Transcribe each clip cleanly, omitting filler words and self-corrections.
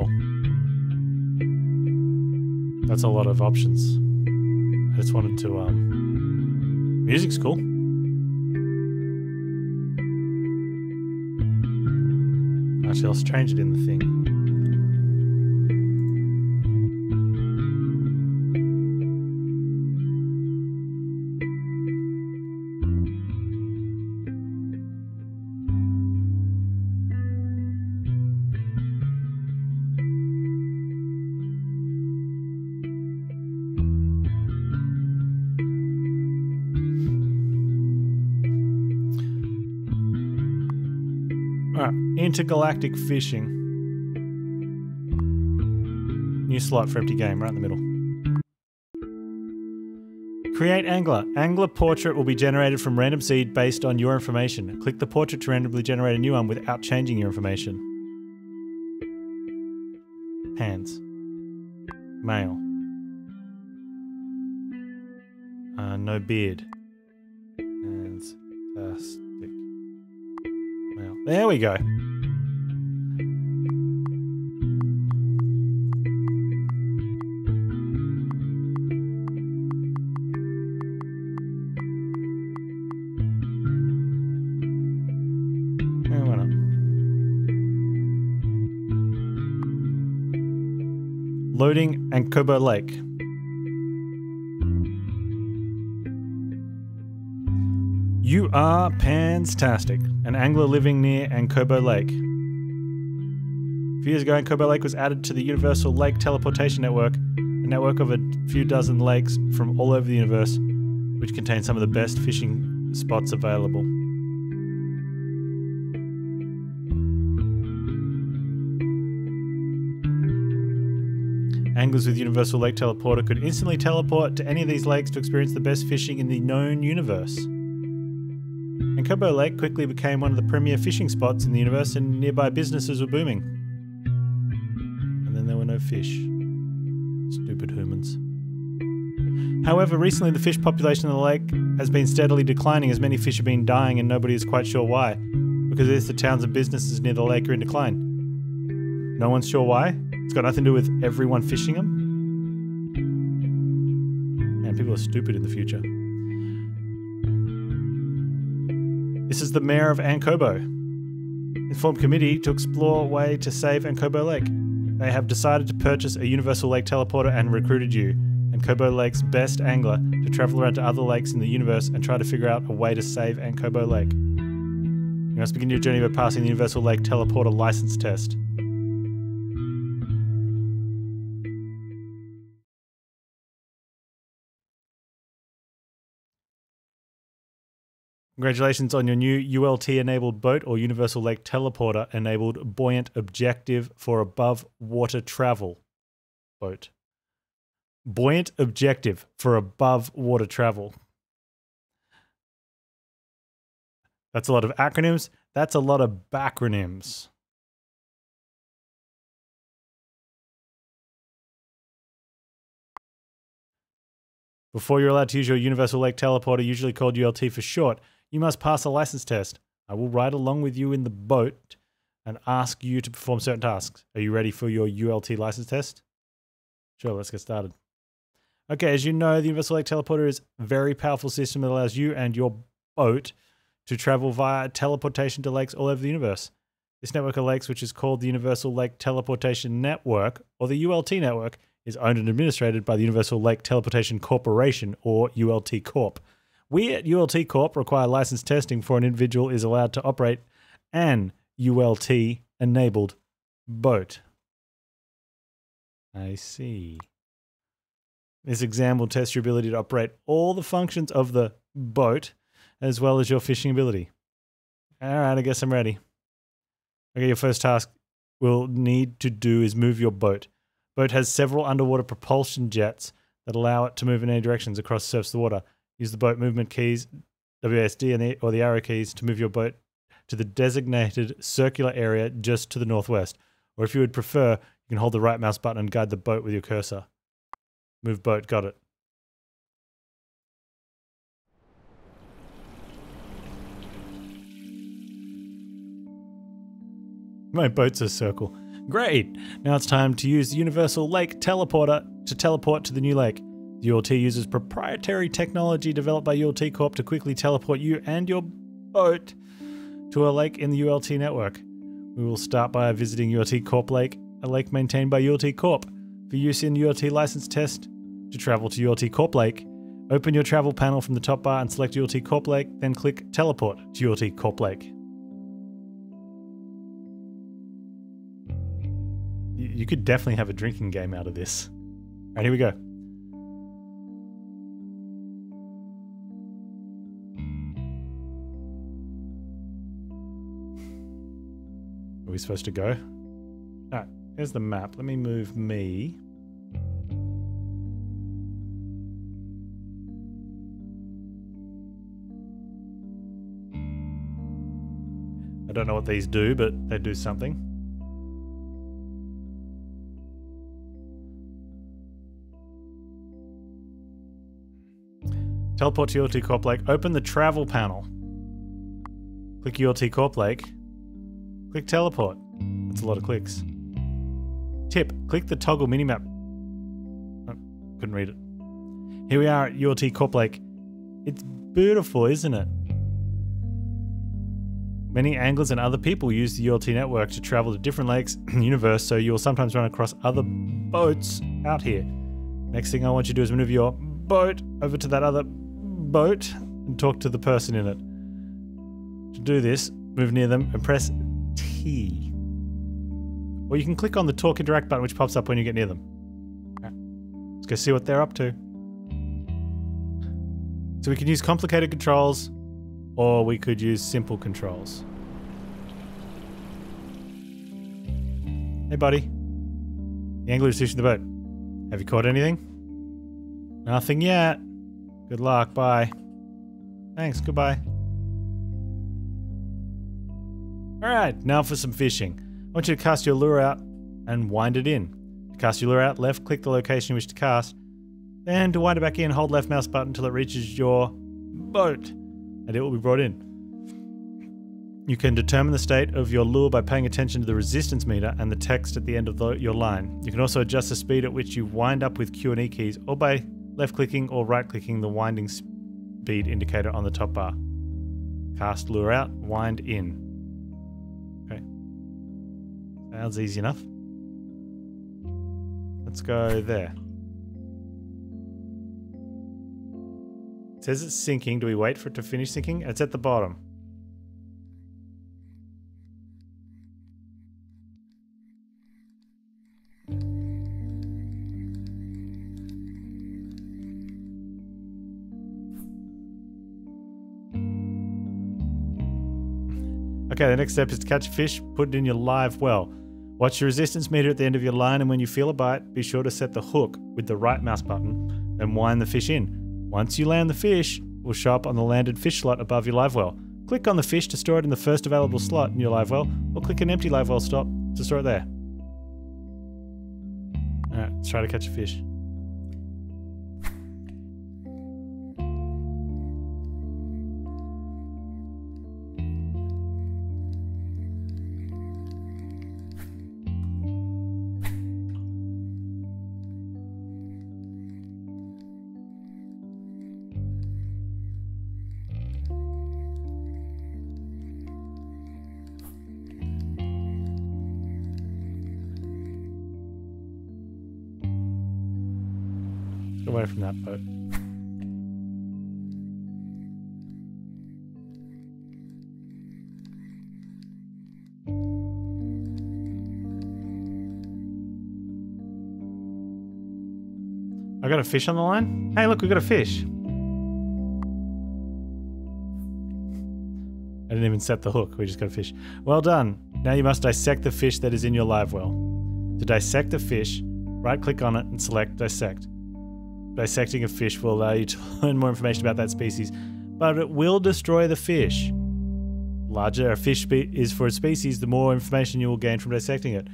well. That's a lot of options. I just wanted to, music's cool. Actually, I'll change it in the thing. Intergalactic Fishing. New slot for empty game, right in the middle. Create Angler. Angler portrait will be generated from random seed based on your information. Click the portrait to randomly generate a new one without changing your information. Panz. Male. No beard. Panztastic. Male. There we go. Loading Ankobo Lake. You are Panztastic, an angler living near Ankobo Lake. A few years ago, Ankobo Lake was added to the Universal Lake Teleportation Network, a network of a few dozen lakes from all over the universe, which contains some of the best fishing spots available. Anglers with Universal Lake Teleporter could instantly teleport to any of these lakes to experience the best fishing in the known universe. Ankobo Lake quickly became one of the premier fishing spots in the universe, and nearby businesses were booming. And then there were no fish. Stupid humans. However, recently the fish population of the lake has been steadily declining as many fish have been dying and nobody is quite sure why. Because of this, the towns and businesses near the lake are in decline. No one's sure why? It's got nothing to do with everyone fishing them? Man, people are stupid in the future. This is the mayor of Ankobo. It formed a committee to explore a way to save Ankobo Lake. They have decided to purchase a Universal Lake Teleporter and recruited you, Ankobo Lake's best angler, to travel around to other lakes in the universe and try to figure out a way to save Ankobo Lake. You must begin your journey by passing the Universal Lake Teleporter license test. Congratulations on your new ULT-enabled boat or Universal Lake Teleporter-enabled buoyant objective for above water travel boat. Buoyant objective for above water travel. That's a lot of acronyms. That's a lot of backronyms. Before you're allowed to use your Universal Lake Teleporter, usually called ULT for short, you must pass a license test. I will ride along with you in the boat and ask you to perform certain tasks. Are you ready for your ULT license test? Sure, let's get started. Okay, as you know, the Universal Lake Teleporter is a very powerful system that allows you and your boat to travel via teleportation to lakes all over the universe. This network of lakes, which is called the Universal Lake Teleportation Network, or the ULT Network, is owned and administrated by the Universal Lake Teleportation Corporation, or ULT Corp. We at ULT Corp require license testing before an individual is allowed to operate an ULT-enabled boat. I see. This exam will test your ability to operate all the functions of the boat, as well as your fishing ability. Alright, I guess I'm ready. Okay, your first task we'll need to do is move your boat. Boat has several underwater propulsion jets that allow it to move in any directions across the surface of the water. Use the boat movement keys, WASD or the arrow keys to move your boat to the designated circular area just to the northwest. Or if you would prefer, you can hold the right mouse button and guide the boat with your cursor. Move boat, got it. My boat's a circle. Great! Now it's time to use the Universal Lake Teleporter to teleport to the new lake. The ULT uses proprietary technology developed by ULT Corp to quickly teleport you and your boat to a lake in the ULT network. We will start by visiting ULT Corp Lake, a lake maintained by ULT Corp. For use in ULT license test, to travel to ULT Corp Lake, open your travel panel from the top bar and select ULT Corp Lake, then click Teleport to ULT Corp Lake. You could definitely have a drinking game out of this. Alright, here we go. Are we supposed to go? Alright, here's the map. Let me move me. I don't know what these do, but they do something. Teleport to ULT Corp Lake. Open the travel panel. Click ULT Corp Lake. Click Teleport. That's a lot of clicks. Tip. Click the toggle minimap. Oh, couldn't read it. Here we are at ULT Corp Lake. It's beautiful, isn't it? Many anglers and other people use the ULT network to travel to different lakes in the universe, so you'll sometimes run across other boats out here. Next thing I want you to do is maneuver your boat over to that other boat and talk to the person in it. To do this, move near them and press T. Or you can click on the Talk Interact button, which pops up when you get near them. Right. Let's go see what they're up to. So we can use complicated controls, or we could use simple controls. Hey buddy. The angler is fishing the boat. Have you caught anything? Nothing yet. Good luck, bye. Thanks, goodbye. Alright, now for some fishing. I want you to cast your lure out and wind it in. To cast your lure out, left click the location you wish to cast. Then to wind it back in, hold left mouse button until it reaches your boat, and it will be brought in. You can determine the state of your lure by paying attention to the resistance meter and the text at the end of your line. You can also adjust the speed at which you wind up with Q and E keys, or by left-clicking or right-clicking the winding speed indicator on the top bar. Cast lure out, wind in. Okay. Sounds easy enough. Let's go there. It says it's sinking. Do we wait for it to finish sinking? It's at the bottom. Okay, the next step is to catch a fish, put it in your live well. Watch your resistance meter at the end of your line, and when you feel a bite, be sure to set the hook with the right mouse button, then wind the fish in. Once you land the fish, it will show up on the landed fish slot above your live well. Click on the fish to store it in the first available slot in your live well, or click an empty live well stop to store it there. Alright, let's try to catch a fish. Away from that boat. I got a fish on the line? Hey, look, we got a fish. I didn't even set the hook, we just got a fish. Well done. Now you must dissect the fish that is in your live well. To dissect the fish, right-click on it and select Dissect. Dissecting a fish will allow you to learn more information about that species, but it will destroy the fish. The larger a fish is for a species, the more information you will gain from dissecting it.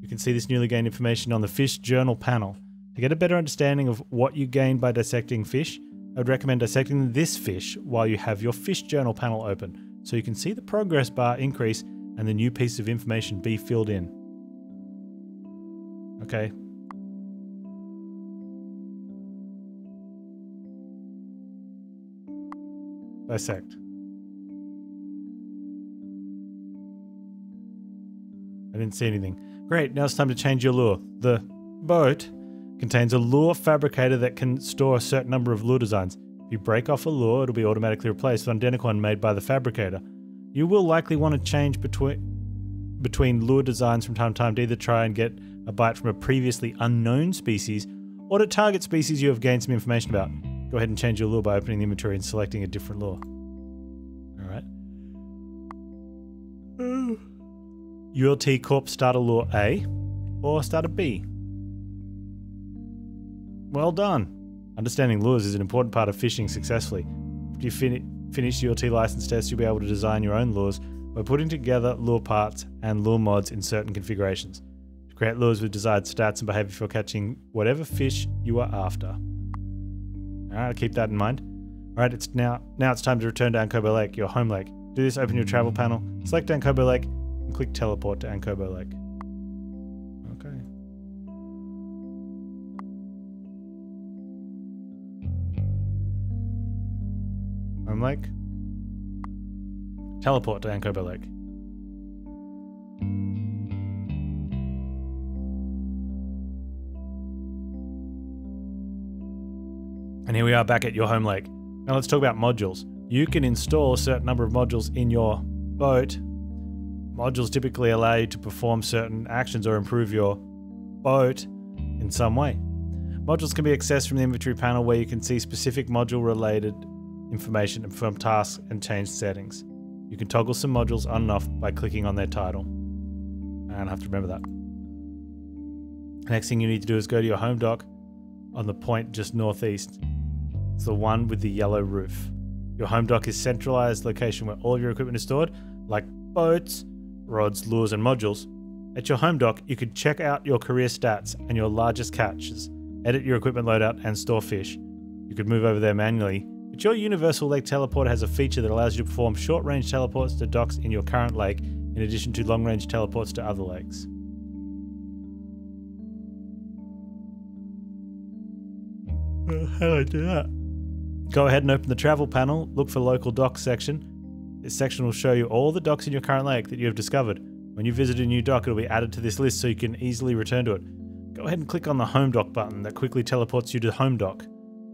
You can see this newly gained information on the Fish Journal panel. To get a better understanding of what you gain by dissecting fish, I would recommend dissecting this fish while you have your Fish Journal panel open, so you can see the progress bar increase and the new piece of information be filled in. Okay. Dissect. I didn't see anything. Great, now it's time to change your lure. The boat contains a lure fabricator that can store a certain number of lure designs. If you break off a lure, it'll be automatically replaced with an identical one made by the fabricator. You will likely want to change between lure designs from time to time to either try and get a bite from a previously unknown species or to target species you have gained some information about. Go ahead and change your lure by opening the inventory and selecting a different lure. Alright. ULT Corp Starter Lure A or Starter B? Well done. Understanding lures is an important part of fishing successfully. If you finish the ULT license test, you'll be able to design your own lures by putting together lure parts and lure mods in certain configurations to create lures with desired stats and behavior for catching whatever fish you are after. Alright, keep that in mind. Alright, now it's time to return to Ankobo Lake, your home lake. Do this, open your travel panel, select Ankobo Lake, and click teleport to Ankobo Lake. Okay. Home lake. Teleport to Ankobo Lake. And here we are back at your home lake. Now let's talk about modules. You can install a certain number of modules in your boat. Modules typically allow you to perform certain actions or improve your boat in some way. Modules can be accessed from the inventory panel where you can see specific module related information and perform tasks and change settings. You can toggle some modules on and off by clicking on their title. And I have to remember that. Next thing you need to do is go to your home dock on the point just northeast. It's the one with the yellow roof. Your home dock is a centralized location where all of your equipment is stored, like boats, rods, lures, and modules. At your home dock, you can check out your career stats and your largest catches, edit your equipment loadout, and store fish. You could move over there manually, but your Universal Lake Teleporter has a feature that allows you to perform short-range teleports to docks in your current lake, in addition to long-range teleports to other lakes. How do I do that? Go ahead and open the travel panel, look for local docks section. This section will show you all the docks in your current lake that you have discovered. When you visit a new dock, it will be added to this list so you can easily return to it. Go ahead and click on the home dock button that quickly teleports you to home dock.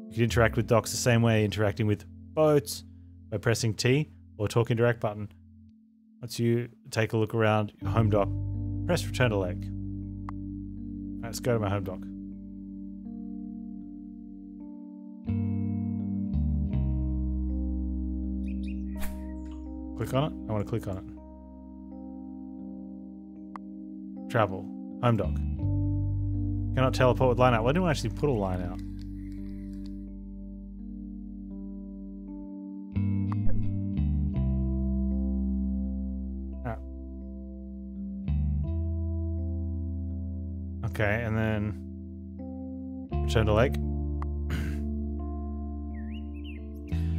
You can interact with docks the same way interacting with boats by pressing T or talk and direct button. Once you take a look around your home dock, press return to lake. Let's go to my home dock. Click on it. I want to click on it. Travel. Home dock. Cannot teleport with line out. Why didn't we actually put a line out? Okay, and then return to lake.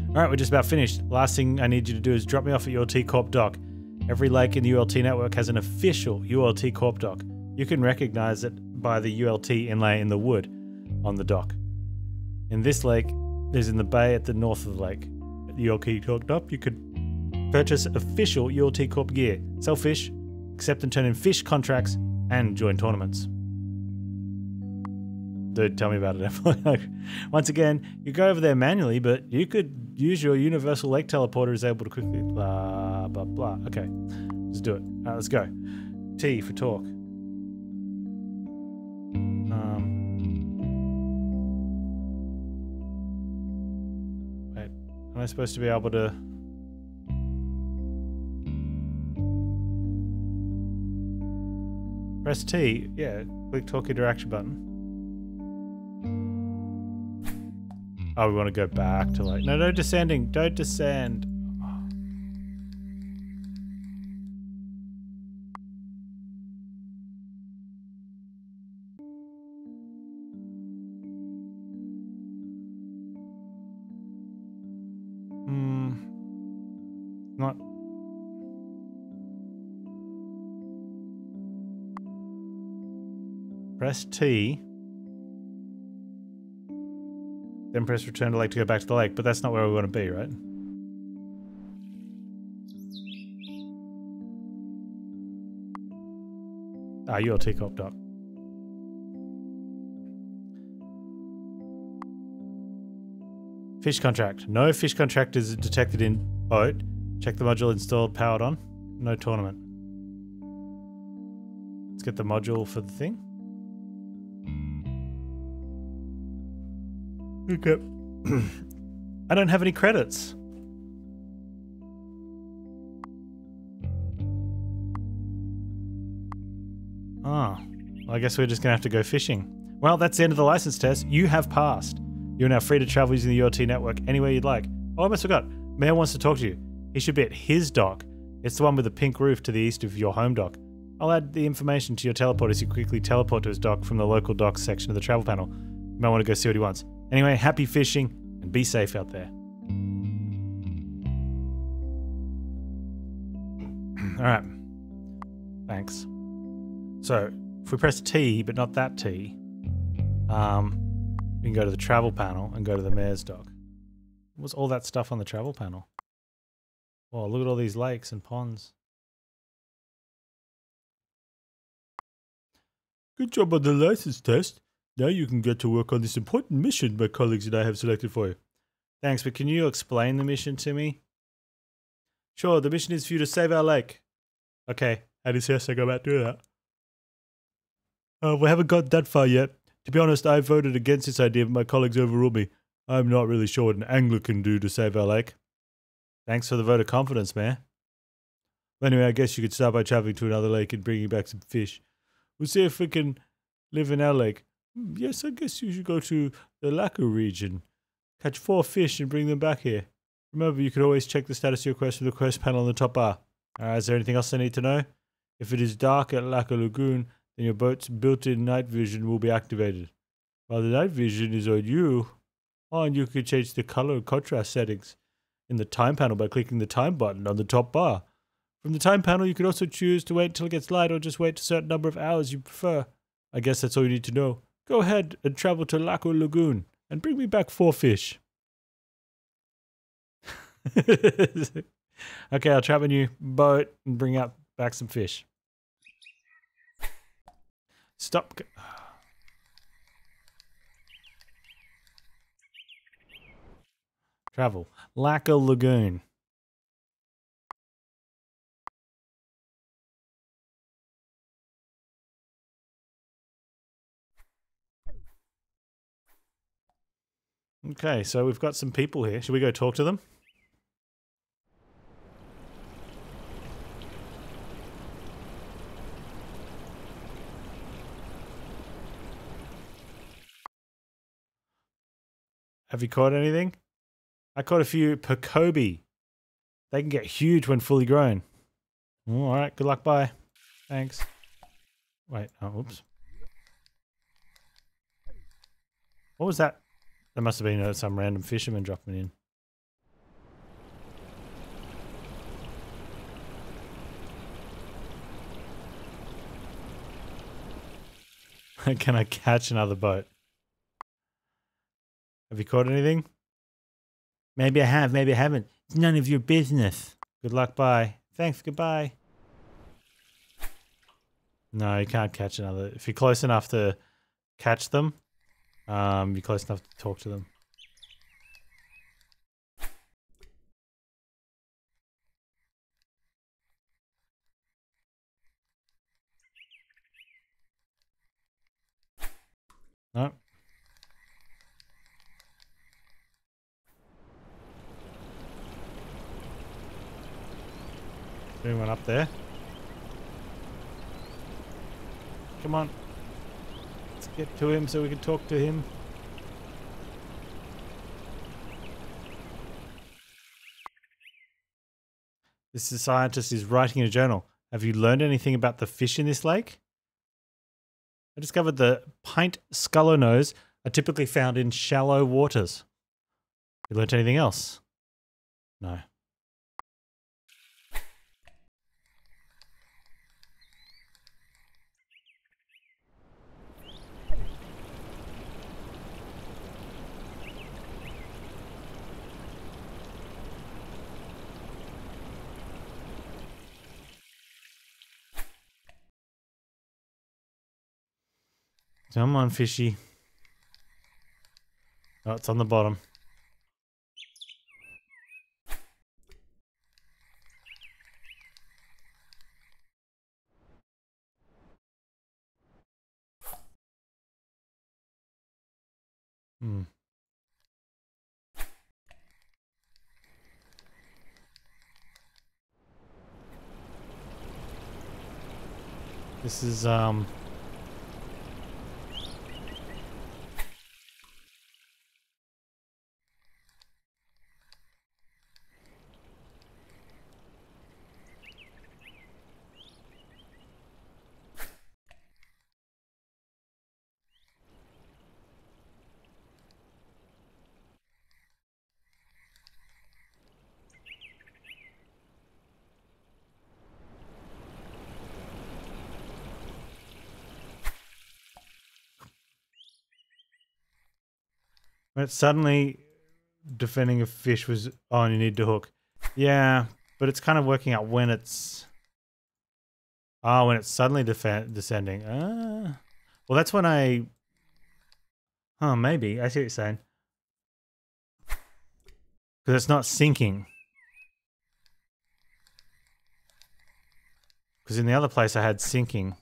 Alright, we're just about finished. Last thing I need you to do is drop me off at ULT Corp dock. Every lake in the ULT network has an official ULT Corp dock. You can recognize it by the ULT inlay in the wood on the dock. In this lake is in the bay at the north of the lake. At the ULT Corp dock, you could purchase official ULT Corp gear, sell fish, accept and turn in fish contracts, and join tournaments. Dude, tell me about it. Once again, you go over there manually, but you could use your Universal Lake Teleporter is able to quickly blah, blah, blah. Okay, let's do it. All right, let's go. T for talk. Wait, am I supposed to be able to... Press T, yeah, click talk interaction button. Oh, we want to go back to like... No, descending. Don't descend. Not... Press T. Then press return to lake to go back to the lake, but that's not where we want to be, right? Ah, ULT copped up. Fish contract. No fish contract is detected in boat. Check the module installed, powered on. No tournament. Let's get the module for the thing. Okay. I don't have any credits. Ah, well, I guess we're just going to have to go fishing. Well, that's the end of the license test. You have passed. You're now free to travel using the ULT network anywhere you'd like. Oh, I almost forgot. Mayor wants to talk to you. He should be at his dock. It's the one with the pink roof to the east of your home dock. I'll add the information to your teleport as you quickly teleport to his dock from the local docks section of the travel panel. You might want to go see what he wants. Anyway, happy fishing and be safe out there. Alright. Thanks. So, if we press T, but not that T, we can go to the travel panel and go to the mayor's dock. What's all that stuff on the travel panel? Oh, look at all these lakes and ponds. Good job on the license test. Now you can get to work on this important mission my colleagues and I have selected for you. Thanks, but can you explain the mission to me? Sure, the mission is for you to save our lake. Okay, how does I go about doing that? We haven't got that far yet. To be honest, I voted against this idea, but my colleagues overruled me. I'm not really sure what an angler can do to save our lake. Thanks for the vote of confidence, Mayor. Well, anyway, I guess you could start by traveling to another lake and bringing back some fish. We'll see if we can live in our lake. Yes, I guess you should go to the Lacquer region. Catch 4 fish and bring them back here. Remember, you can always check the status of your quest with the quest panel on the top bar. Is there anything else I need to know? If it is dark at Lacquer Lagoon, then your boat's built-in night vision will be activated. While the night vision is on you, and you can change the color and contrast settings in the time panel by clicking the time button on the top bar. From the time panel, you can also choose to wait until it gets light or just wait a certain number of hours you prefer. I guess that's all you need to know. Go ahead and travel to Lacquer Lagoon and bring me back 4 fish. Okay, I'll trap a new boat and bring out back some fish. Stop. Travel. Lacquer Lagoon. Okay, so we've got some people here. Should we go talk to them? Have you caught anything? I caught a few Pacobi. They can get huge when fully grown. All right, good luck, bye. Thanks. Wait, oh, oops. What was that? That must have been some random fisherman dropping in. Can I catch another boat? Have you caught anything? Maybe I have, maybe I haven't. It's none of your business. Good luck, bye. Thanks, goodbye. No, you can't catch another. If you're close enough to catch them, you're close enough to talk to them. No. Anyone up there? Come on. Let's get to him so we can talk to him. This scientist is writing in a journal. Have you learned anything about the fish in this lake? I discovered the pint scullernose are typically found in shallow waters. You learnt anything else? No. Come on, fishy. Oh, it's on the bottom. Hmm. This is when it's suddenly defending a fish was on, you need to hook. Yeah, but it's kind of working out when it's when it's suddenly descending. Well, that's when I maybe I see what you're saying, because it's not sinking. Because in the other place I had sinking.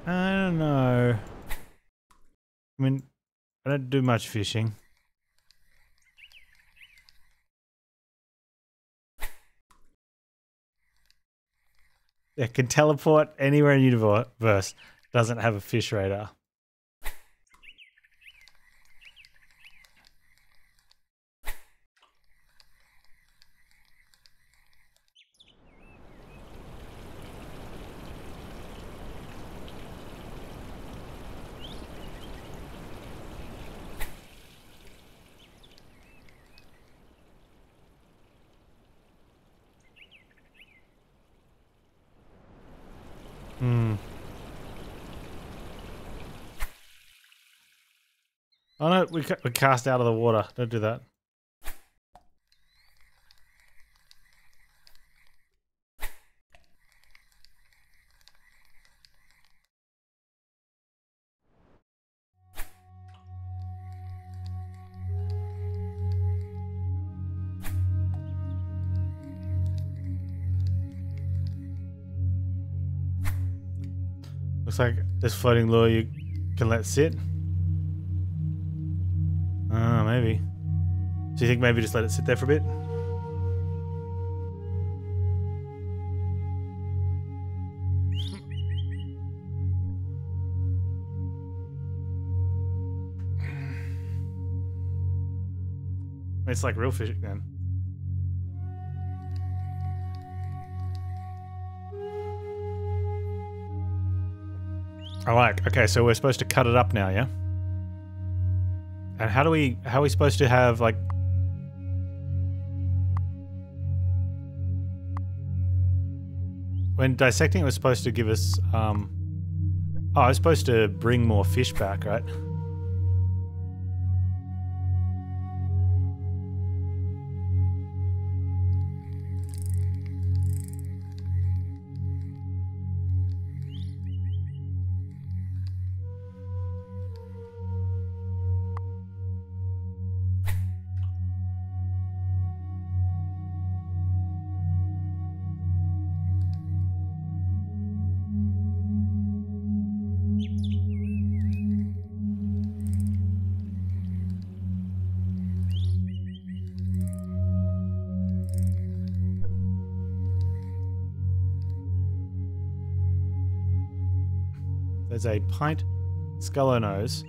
I don't know. I mean, I don't do much fishing. It can teleport anywhere in the universe. Doesn't have a fish radar. Oh no, we cast out of the water. Don't do that. Looks like this floating lure you can let sit. Maybe. So you think maybe just let it sit there for a bit? It's like real fishing then. I like. Okay, so we're supposed to cut it up now, yeah? And how are we supposed to have like when dissecting it was supposed to give us oh, I was supposed to bring more fish back, right? There's a pint sculler nose.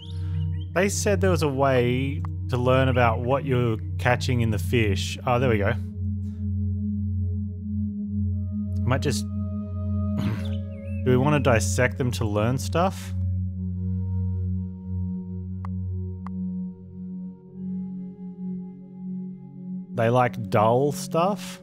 They said there was a way to learn about what you're catching in the fish. Oh, there we go. I might just... Do we want to dissect them to learn stuff? They like dull stuff?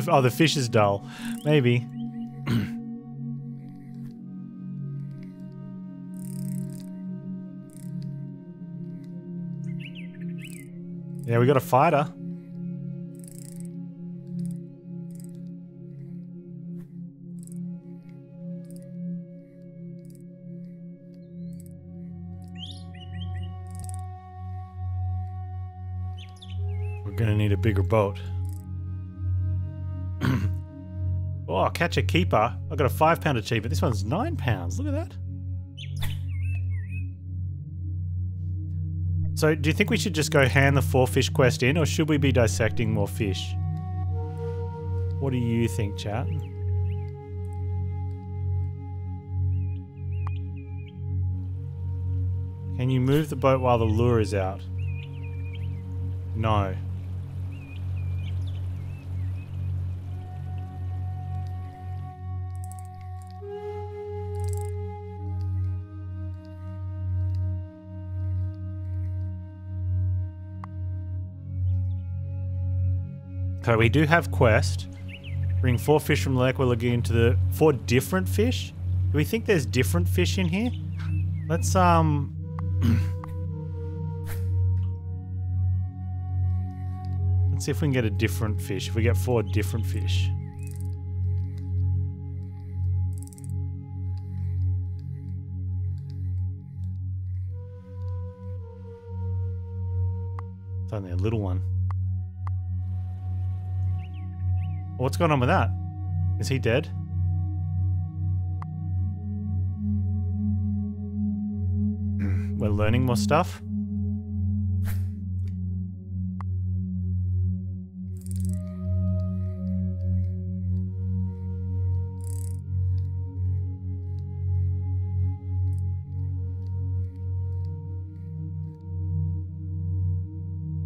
Oh, the fish is dull. Maybe. Yeah, we got a fighter. We're gonna need a bigger boat. Oh, catch a keeper. I got a £5 achievement. This one's £9. Look at that. So, do you think we should just go hand the 4 fish quest in, or should we be dissecting more fish? What do you think, chat? Can you move the boat while the lure is out? No. So we do have quest. Bring 4 fish from Lake Lagoon to the 4 different fish. Do we think there's different fish in here? Let's let's see if we can get a different fish. If we get 4 different fish. It's only a little one. What's going on with that? Is he dead? We're learning more stuff.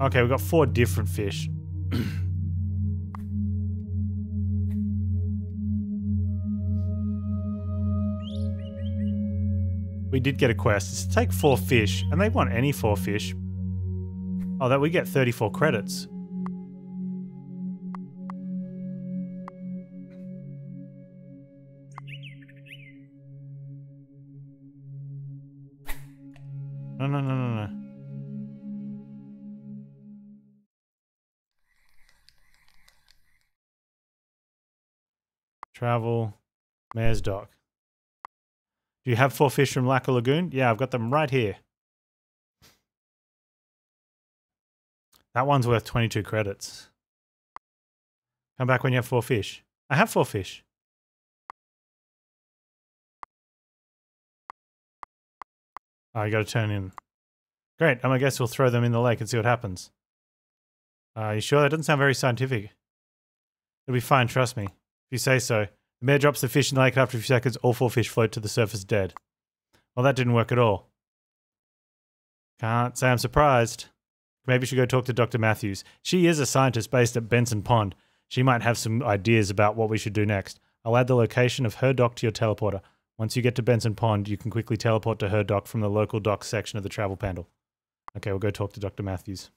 Okay, we've got 4 different fish. We did get a quest. It's to take 4 fish, and they want any 4 fish. Oh, that we get 34 credits. No. Travel. Mayor's Dock. Do you have 4 fish from Lake Lagoon? Yeah, I've got them right here. That one's worth 22 credits. Come back when you have 4 fish. I have 4 fish. Oh, you got to turn in. Great. I guess we'll throw them in the lake and see what happens. You sure? That doesn't sound very scientific. It'll be fine, trust me. If you say so. The mayor drops the fish in the lake, and after a few seconds, all 4 fish float to the surface dead. Well, that didn't work at all. Can't say I'm surprised. Maybe we should go talk to Dr. Matthews. She is a scientist based at Benson Pond. She might have some ideas about what we should do next. I'll add the location of her dock to your teleporter. Once you get to Benson Pond, you can quickly teleport to her dock from the local dock section of the travel panel. Okay, we'll go talk to Dr. Matthews.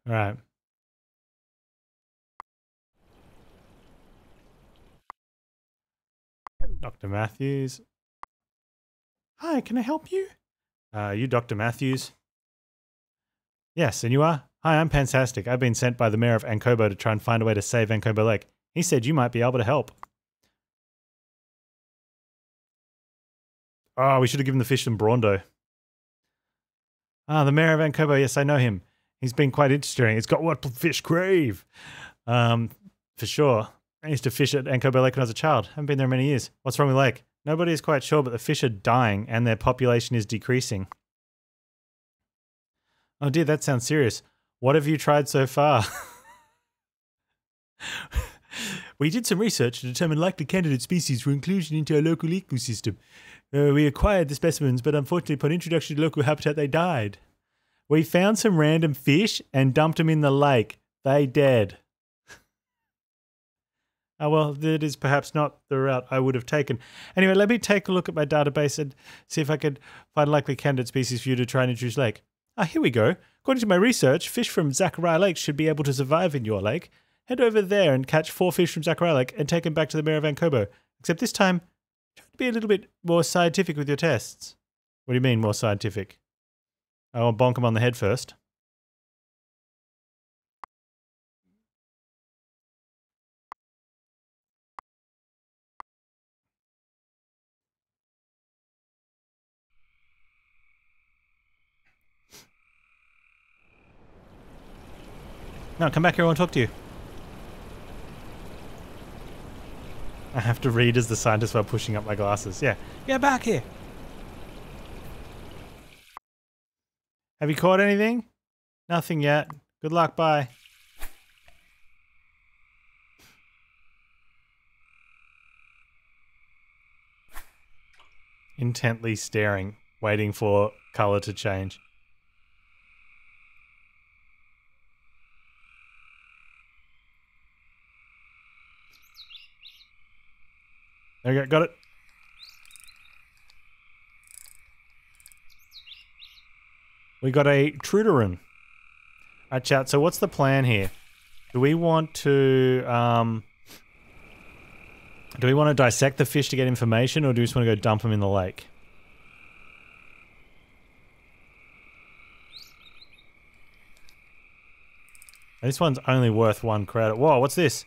All right. Dr. Matthews. Hi, can I help you? You Dr. Matthews? Yes, and you are? Hi, I'm Panztastic. I've been sent by the mayor of Ankobo to try and find a way to save Ankobo Lake. He said you might be able to help. Oh, we should have given the fish some Brawndo. Ah, the mayor of Ankobo. Yes, I know him. He's been quite interesting. It's got what fish crave. For sure. I used to fish at Ankobo Lake when I was a child. Haven't been there in many years. What's wrong with the lake? Nobody is quite sure, but the fish are dying and their population is decreasing. Oh dear, that sounds serious. What have you tried so far? We did some research to determine likely candidate species for inclusion into our local ecosystem. We acquired the specimens, but unfortunately upon introduction to local habitat, they died. We found some random fish and dumped them in the lake. They dead. Oh, well, that is perhaps not the route I would have taken. Anyway, let me take a look at my database and see if I could find likely candidate species for you to try and introduce lake. Ah, here we go. According to my research, fish from Zachariah Lake should be able to survive in your lake. Head over there and catch 4 fish from Zachariah Lake and take them back to the mayor of Ankobo. Except this time, try to be a little bit more scientific with your tests. What do you mean, more scientific? I'll bonk him on the head first. No, come back here, I want to talk to you. I have to read as the scientist while pushing up my glasses. Yeah. Get back here. Have you caught anything? Nothing yet. Good luck, bye. Intently staring, waiting for color to change. There we go, got it. We got a Truderin. Alright, chat, so what's the plan here? Do we want to dissect the fish to get information, or do we just want to go dump them in the lake? This one's only worth 1 credit. Whoa, what's this?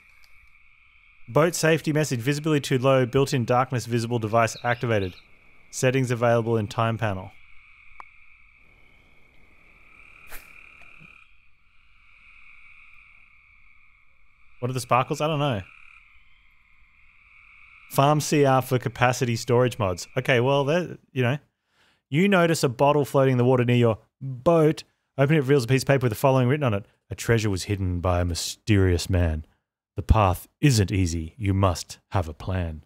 Boat safety message. Visibility too low. Built-in darkness visible device activated. Settings available in time panel. What are the sparkles? I don't know. Farm CR for capacity storage mods. Okay, well, that, you know. You notice a bottle floating in the water near your boat. Open it, reveals a piece of paper with the following written on it. A treasure was hidden by a mysterious man. The path isn't easy. You must have a plan.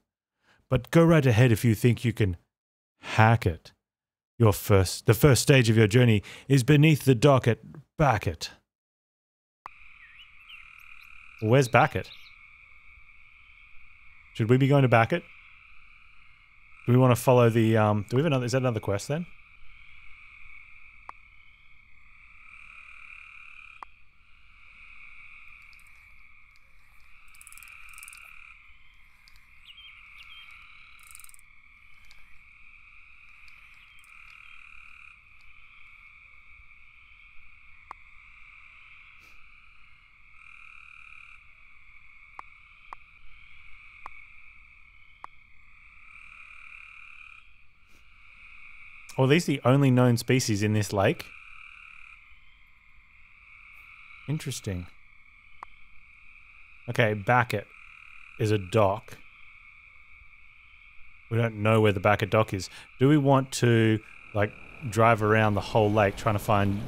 But go right ahead if you think you can hack it. The first stage of your journey is beneath the dock at Backett. Where's Backett? Should we be going to Backett? Do we want to follow the, do we have another, is that another quest then? Or are these the only known species in this lake? Interesting. Okay, Backett is a dock. We don't know where the Backett dock is. Do we want to, like, drive around the whole lake trying to find...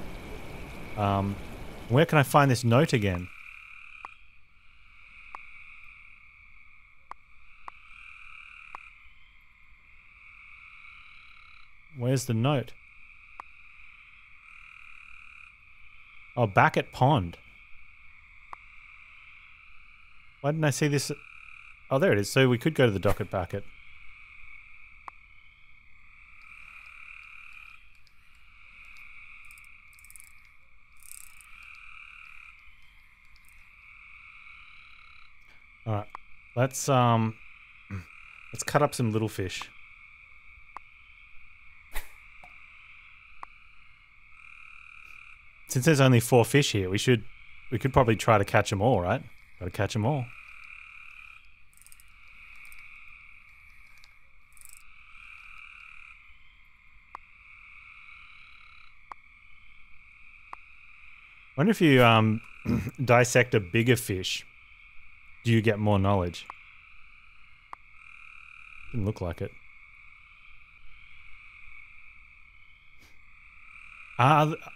where can I find this note again? Where's the note? Oh, Backett Pond. Why didn't I see this? Oh, there it is. So we could go to the dock at Backett. Alright. Let's cut up some little fish. Since there's only 4 fish here, we could probably try to catch them all, right? Gotta catch them all. Wonder if you dissect a bigger fish, do you get more knowledge? Didn't look like it.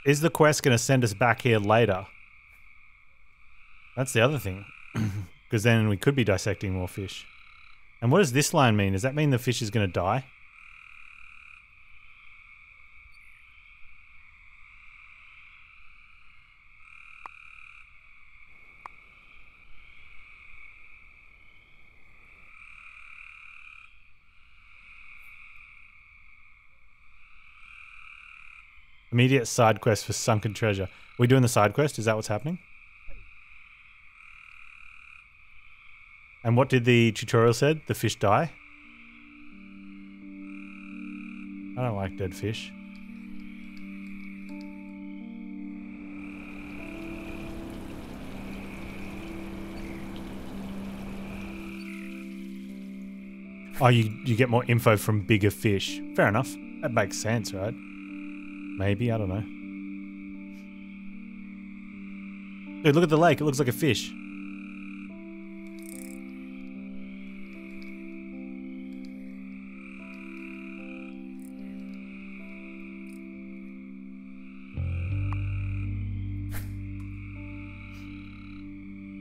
Is the quest going to send us back here later? That's the other thing. Because then we could be dissecting more fish. And what does this line mean? Does that mean the fish is going to die? Immediate side quest for sunken treasure. Are we doing the side quest? Is that what's happening? And what did the tutorial said? The fish die? I don't like dead fish. Oh, you get more info from bigger fish. Fair enough. That makes sense, right? Maybe, I don't know. Dude, look at the lake. It looks like a fish.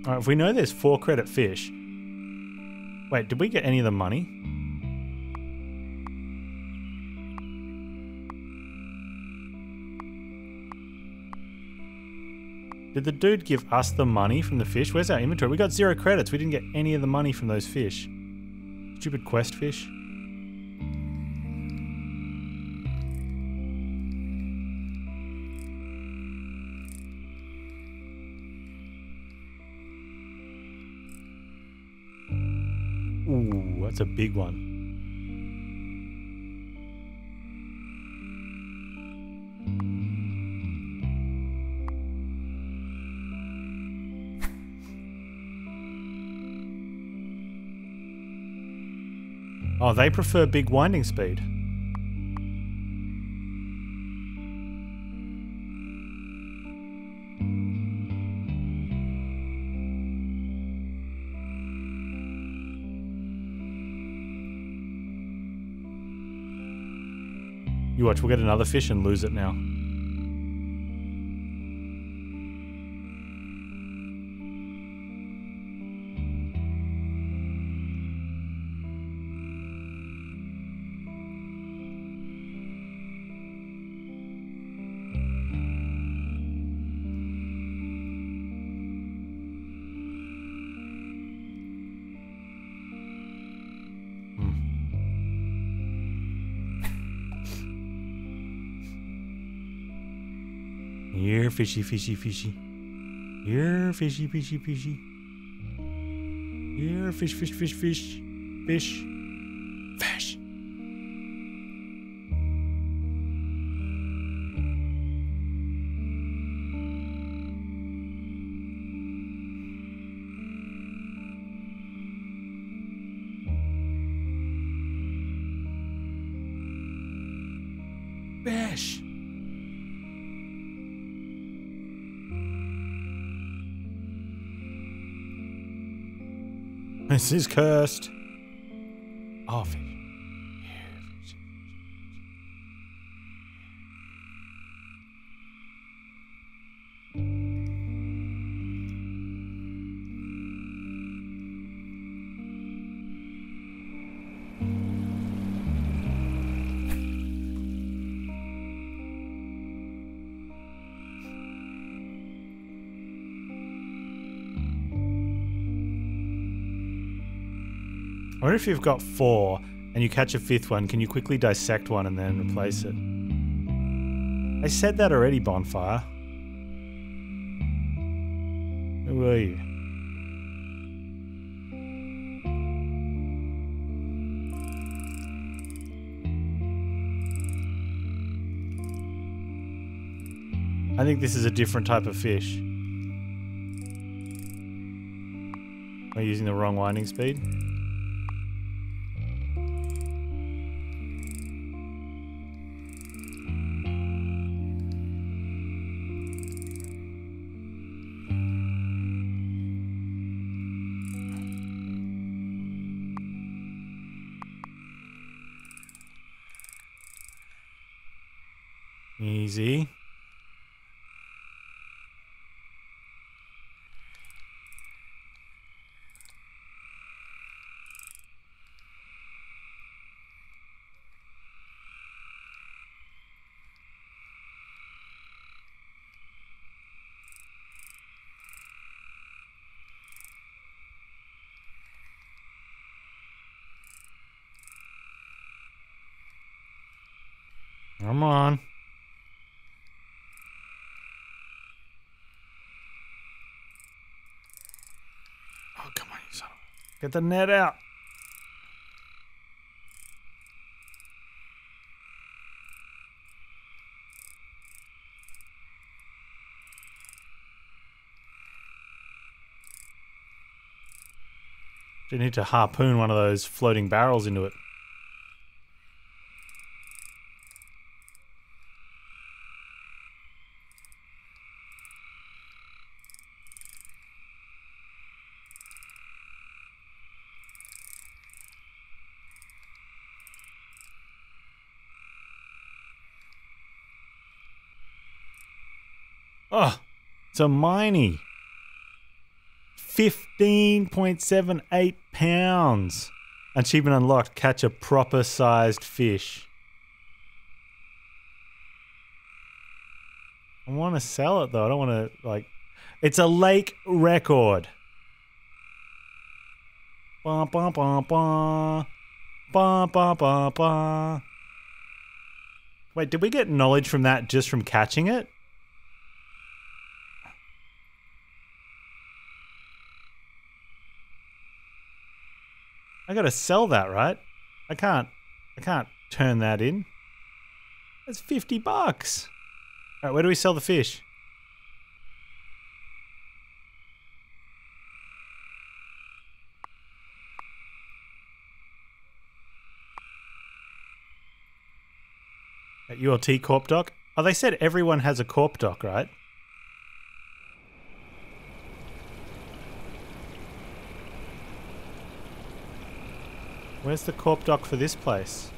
Alright, if we know there's 4 credit fish... Wait, did we get any of the money? Did the dude give us the money from the fish? Where's our inventory? We got 0 credits. We didn't get any of the money from those fish. Stupid quest fish. Ooh, that's a big one. Oh, they prefer big winding speed. You watch, we'll get another fish and lose it now. Here, fishy, fishy, fishy. Here, fishy, fishy, fishy. Here, fish, fish, fish, fish. Fish. Fish. Fish. This is cursed. Oh, fish. I wonder if you've got 4 and you catch a 5th one, can you quickly dissect one and then replace it? I said that already, Bonfire. Where were you? I think this is a different type of fish. We're using the wrong winding speed. Easy. Come on. Oh, come on, you son of a... Get the net out. You need to harpoon one of those floating barrels into it. Oh, it's a miney. 15.78 pounds. Achievement unlocked. Catch a proper sized fish. I want to sell it though. I don't want to like... It's a lake record. Ba ba ba ba. Ba ba ba ba. Wait, did we get knowledge from that just from catching it? I gotta sell that, right? I can't turn that in. That's $50. Alright, where do we sell the fish? At ULT Corp Dock? Oh, they said everyone has a Corp Dock, right? Where's the Corp Dock for this place?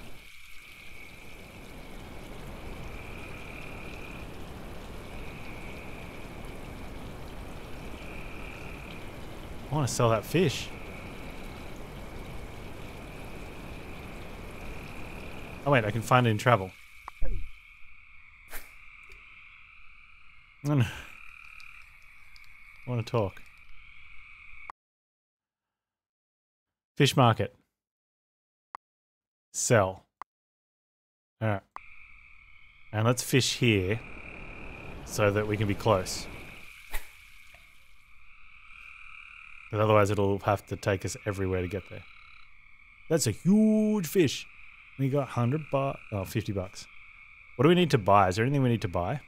I want to sell that fish. Oh wait, I can find it in travel. I want to talk. Fish market. Sell. Alright. And let's fish here so that we can be close. Because otherwise it'll have to take us everywhere to get there. That's a huge fish. We got 100 bucks. Oh, 50 bucks. What do we need to buy? Is there anything we need to buy?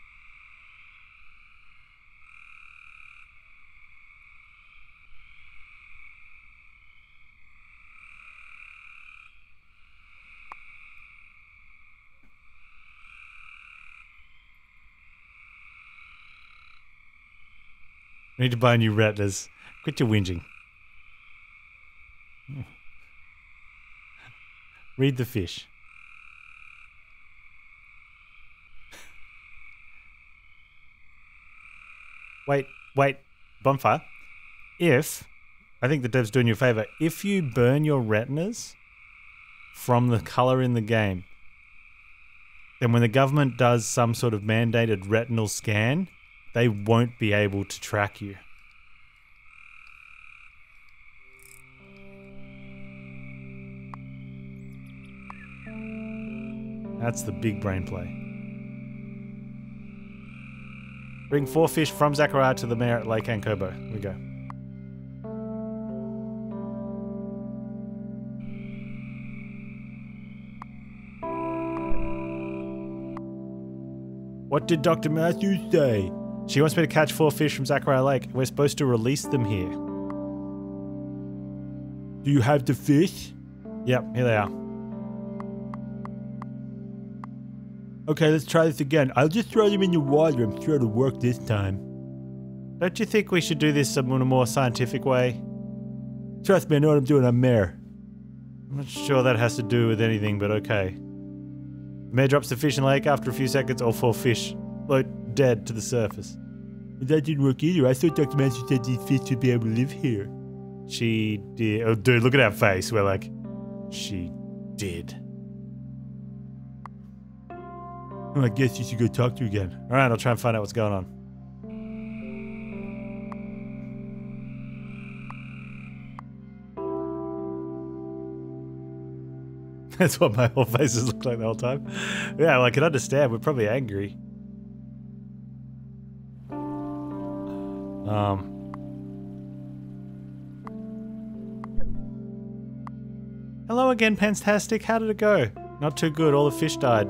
We need to buy new retinas. Quit your whinging. Read the fish. Wait, bonfire. If, I think the dev's doing you a favor, if you burn your retinas from the color in the game, then when the government does some sort of mandated retinal scan, they won't be able to track you. That's the big brain play. Bring 4 fish from Zachariah to the mayor at Lake Ankobo. Here we go. What did Dr. Matthews say? She wants me to catch 4 fish from Zachariah Lake. We're supposed to release them here. Do you have the fish? Yep, here they are. Okay, let's try this again. I'll just throw them in the water. I'm sure it'll work this time. Don't you think we should do this in a more scientific way? Trust me, I know what I'm doing. I'm Mayor. I'm not sure that has to do with anything, but okay. The Mayor drops the fish in the lake. After a few seconds, all 4 fish float dead to the surface. That didn't work either. I thought Dr. Manson said these fish should be able to live here. She did. Oh, dude, look at our face. We're like, she did. Oh, I guess you should go talk to her again. All right, I'll try and find out what's going on. That's what my whole faces look like the whole time. Yeah, well, I can understand. We're probably angry. Hello again, Panztastic. How did it go? Not too good. All the fish died.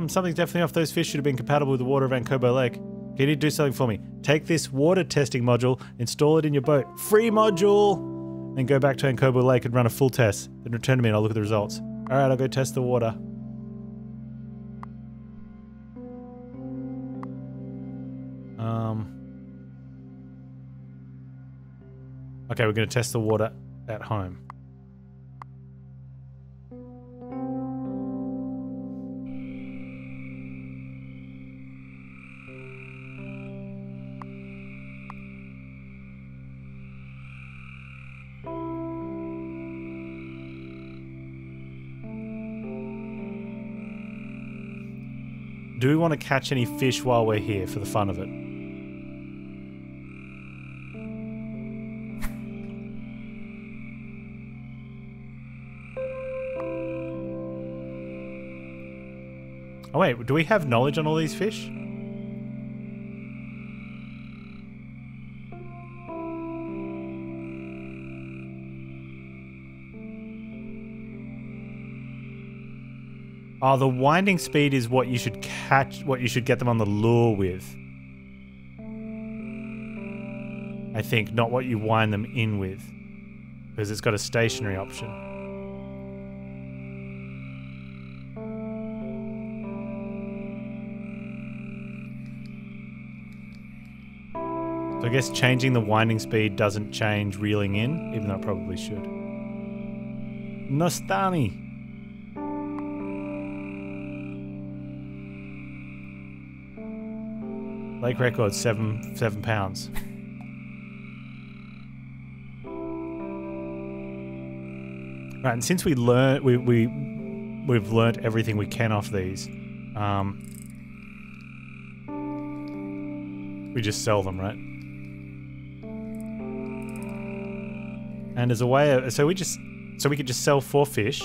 Something's definitely off. Those fish should have been compatible with the water of Ancobo Lake. Can you do something for me? Take this water testing module, install it in your boat. Free module! Then go back to Ancobo Lake and run a full test. Then return to me and I'll look at the results. Alright, I'll go test the water. Okay, we're going to test the water at home. Do we want to catch any fish while we're here for the fun of it? Oh wait, do we have knowledge on all these fish? Oh, the winding speed is what you should catch, what you should get them on the lure with. I think, not what you wind them in with. Because it's got a stationary option. So I guess changing the winding speed doesn't change reeling in, even though it probably should. Nostani! Lake record, 7 pounds. Right, and since we've learnt everything we can off these, we just sell them, right? And as a way of, so we could just sell 4 fish.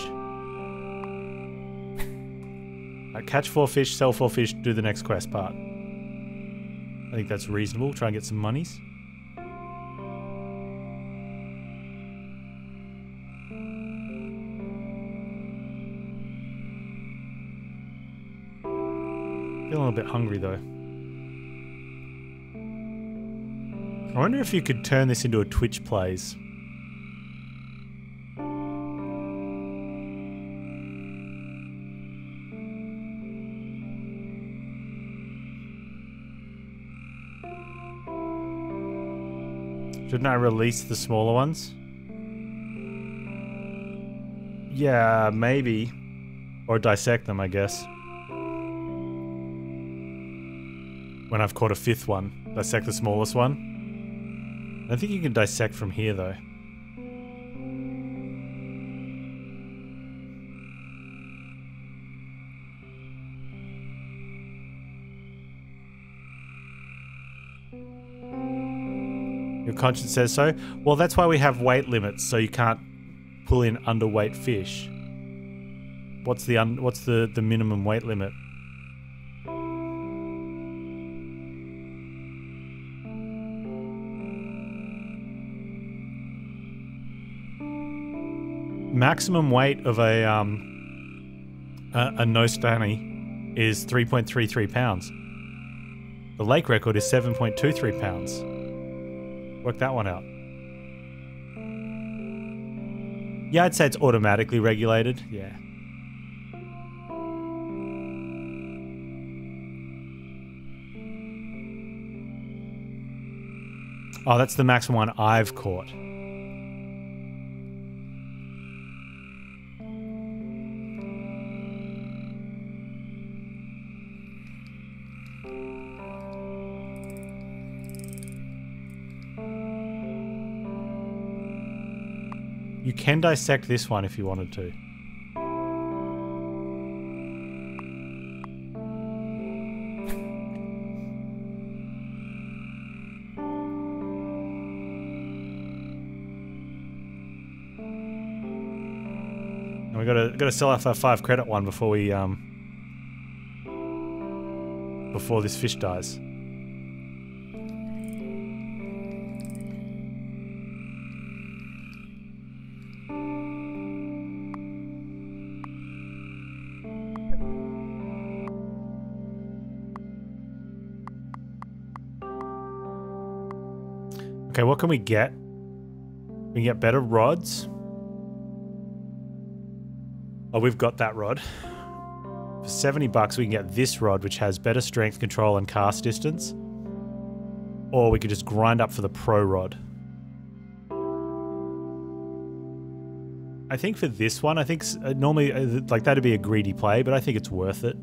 Right, catch 4 fish, sell 4 fish, do the next quest part. I think that's reasonable. Try and get some monies. Feeling a bit hungry though. I wonder if you could turn this into a Twitch plays. Shouldn't I release the smaller ones? Yeah, maybe. Or dissect them, I guess. When I've caught a 5th one. Dissect the smallest one. I think you can dissect from here, though. Your conscience says so. Well, that's why we have weight limits, so you can't pull in underweight fish. What's the minimum weight limit? Maximum weight of a no stanny is 3.33 pounds. The lake record is 7.23 pounds. Work that one out. Yeah, I'd say it's automatically regulated. Yeah. Oh, that's the maximum one I've caught. You can dissect this one if you wanted to. And we gotta sell off our 5 credit one before we before this fish dies. Okay, what can we get? We can get better rods. Oh, we've got that rod. For 70 bucks, we can get this rod, which has better strength control and cast distance. Or we could just grind up for the pro rod. I think for this one, I think normally like that'd be a greedy play, but I think it's worth it.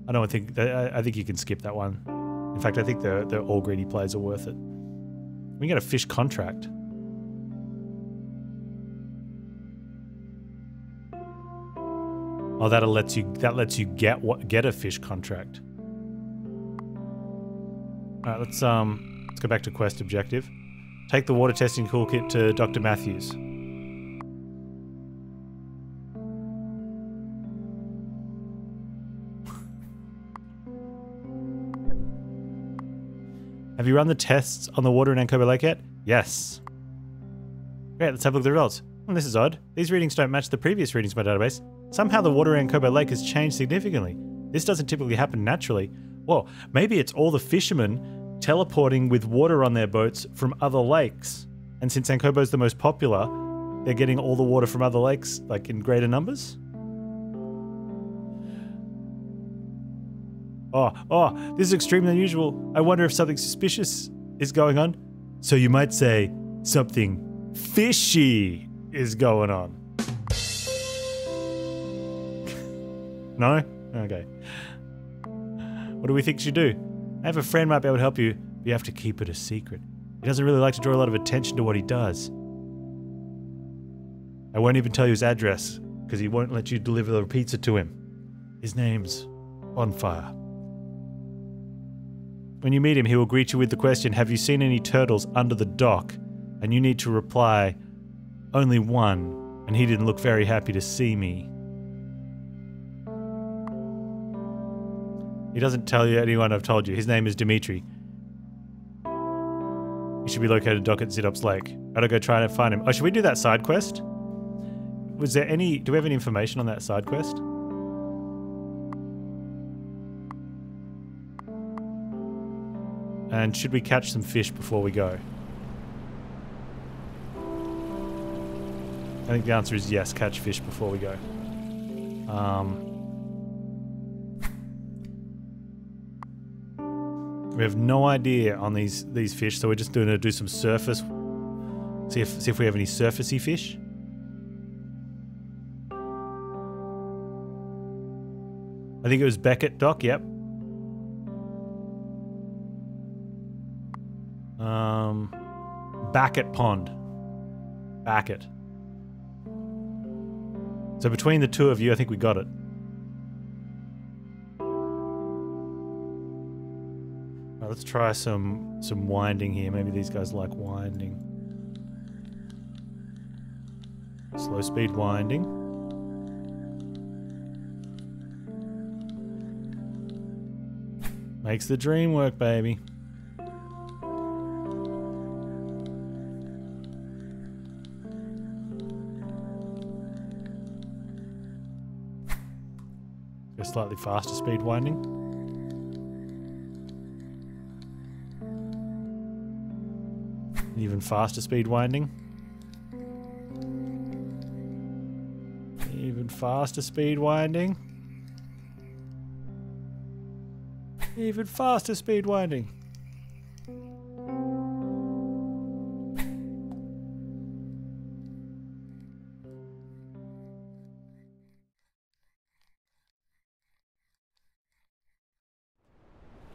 I think you can skip that one. In fact, I think they're all greedy plays are worth it. We can get a fish contract. Oh, that lets you get a fish contract. All right, let's go back to quest objective. Take the water testing toolkit to Dr. Matthews. Have you run the tests on the water in Ancobo Lake yet? Yes. Great, let's have a look at the results. This is odd. These readings don't match the previous readings in my database. Somehow the water in Ancobo Lake has changed significantly. This doesn't typically happen naturally. Well, maybe it's all the fishermen teleporting with water on their boats from other lakes. And since Ancobo's the most popular, they're getting all the water from other lakes, like in greater numbers? Oh, this is extremely unusual. I wonder if something suspicious is going on. So you might say something fishy is going on. No? Okay. What do we think you should do? I have a friend might be able to help you, but you have to keep it a secret. He doesn't really like to draw a lot of attention to what he does. I won't even tell you his address, because he won't let you deliver the pizza to him. His name's Bonfire. When you meet him, he will greet you with the question, have you seen any turtles under the dock? And you need to reply, only one, and he didn't look very happy to see me. He doesn't tell you anyone I've told you. His name is Dimitri. He should be located at dock at Zidops Lake. Gotta go try and find him. Oh, should we do that side quest? Was there any... Do we have any information on that side quest? And should we catch some fish before we go? I think the answer is yes, catch fish before we go. We have no idea on these fish, so we're just going to do some surface. See if we have any surfacey fish. I think it was Beckett Dock, yep. Backett Pond. Backett. So between the two of you, I think we got it. Right, let's try some winding here. Maybe these guys like winding. Slow speed winding. Makes the dream work, baby. A slightly faster speed winding. Even faster speed winding. Even faster speed winding. Even faster speed winding.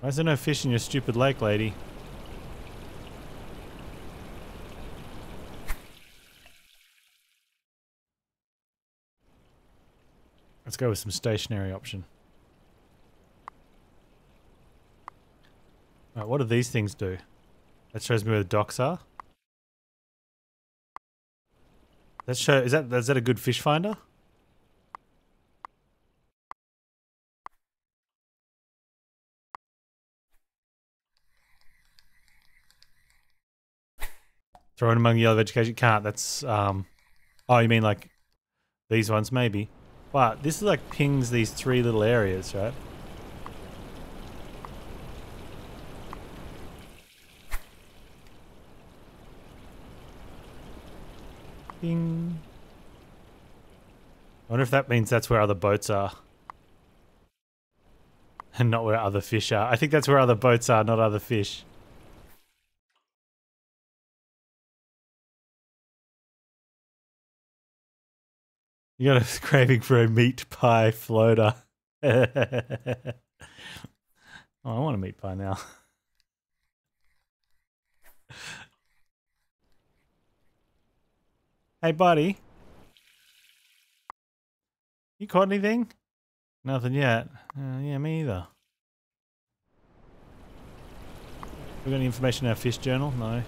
Why is there no fish in your stupid lake, lady? Let's go with some stationary option. Alright, what do these things do? That shows me where the docks are. Is that a good fish finder? Throw it among yellow vegetation. Can't. That's oh, you mean like these ones maybe. But this is like pings these 3 little areas, right? Ping. I wonder if that means that's where other boats are. And not where other fish are. I think that's where other boats are, not other fish. You got a craving for a meat pie floater. Oh, I want a meat pie now. Hey, buddy. You caught anything? Nothing yet. Yeah, me either. We got any information in our fish journal? No.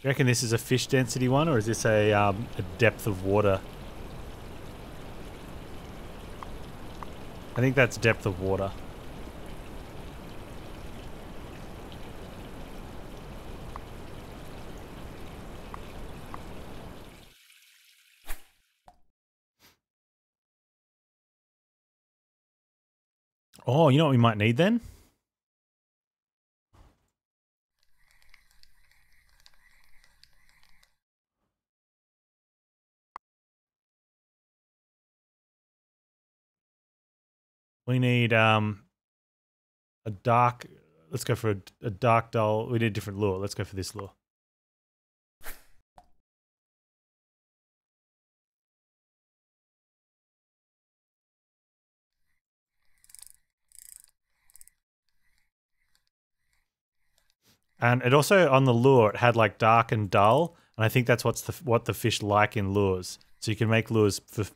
You reckon this is a fish density one, or is this a depth of water? I think that's depth of water. Oh, you know what we might need then? We need a dark. Let's go for a dark dull. We need a different lure. Let's go for this lure. And it also on the lure it had like dark and dull, and I think that's what the fish like in lures. So you can make lures for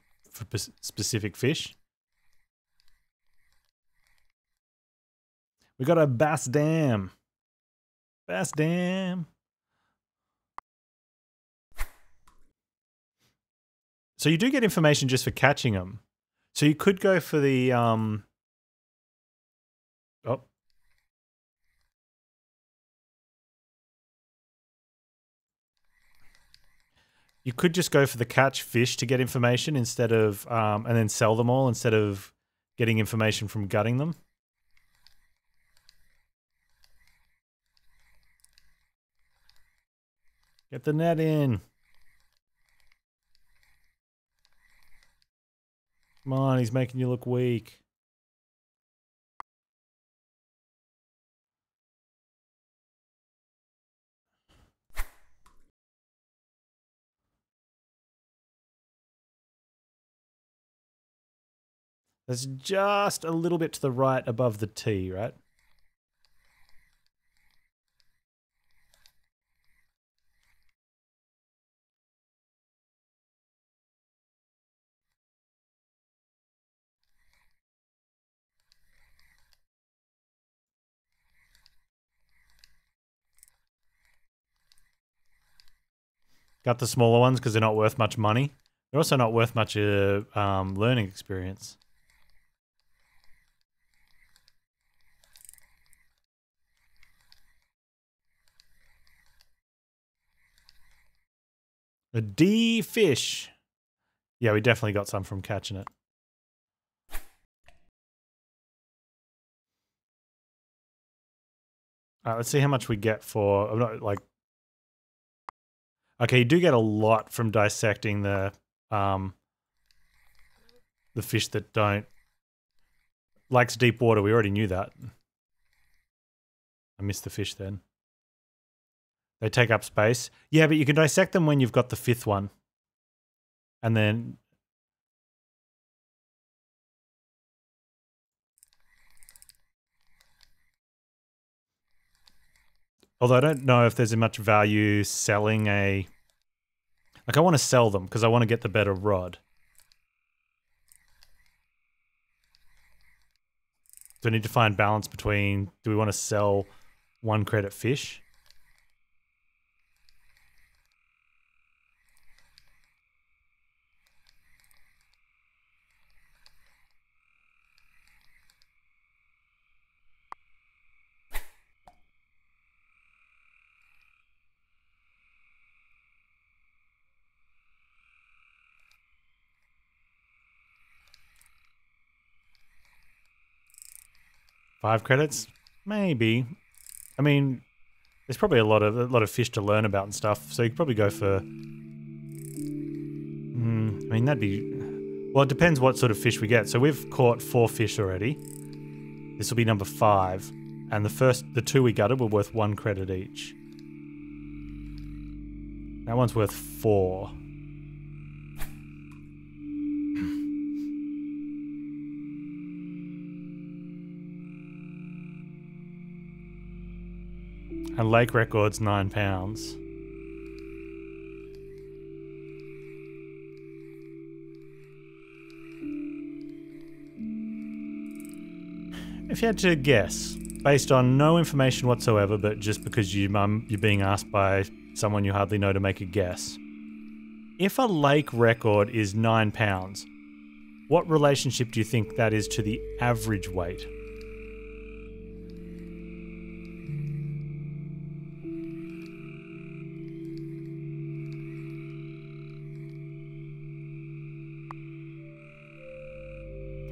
specific fish. We got a bass dam. Bass dam. So you do get information just for catching them. So you could go for the oh. You could just go for the catch fish to get information instead of and then sell them all instead of getting information from gutting them. Get the net in. Come on, he's making you look weak. That's just a little bit to the right above the T, right? Got the smaller ones because they're not worth much money. They're also not worth much learning experience. A D fish. Yeah, we definitely got some from catching it. Alright, let's see how much we get for... I'm not like... Okay, you do get a lot from dissecting the fish that don't... Likes deep water, we already knew that. I missed the fish then. They take up space. Yeah, but you can dissect them when you've got the 5th one. And then... Although I don't know if there's much value selling a... Like, I want to sell them because I want to get the better rod. Do I need to find balance between... Do we want to sell 1 credit fish? Five credits? Maybe. I mean, there's probably a lot of fish to learn about and stuff, so you could probably go for... I mean, that'd be... Well, it depends what sort of fish we get. So we've caught 4 fish already. This will be number 5. And the 2 we gutted were worth 1 credit each. That one's worth 4. And lake record's £9. If you had to guess, based on no information whatsoever, but just because you're being asked by someone you hardly know to make a guess, if a lake record is £9, what relationship do you think that is to the average weight?